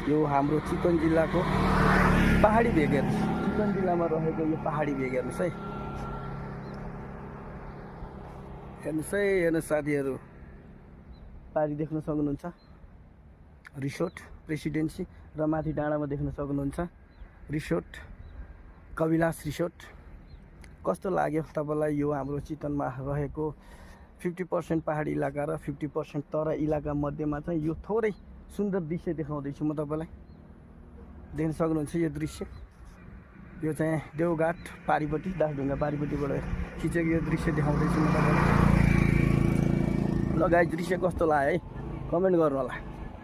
यो हाम्रो चितवन जिल्लाको पहाडी भेग हेर्नुहोस्। चितवन जिल्लामा रहेको यो पहाडी भेग हेर्नुहोस् है। हेर्नुहोस् साथीहरू, पारी देख्न सक्नुहुन्छ रिसोर्ट प्रेसिडेन्सी र माथि डाँडामा देख्न सक्नुहुन्छ रिसोर्ट कविलास रिसोर्ट। कस्तो लाग्यो तपाईँलाई यो हाम्रो चितवनमा रहेको 50% पहाडी इलाका र 50% तराई इलाका मध्येमा चाहिँ यो थोरै सुन्दर दृश्य देखाउँदैछु म तपाईँलाई। देख्न सक्नुहुन्छ यो दृश्य, यो चाहिँ देवघाट पारिपट्टि दासढुङ्गा पारिपट्टिबाट खिचेको यो दृश्य देखाउँदैछु म तपाईँलाई। ल गाइस, दृश्य कस्तो लाग्यो है कमेन्ट गर्नु होला।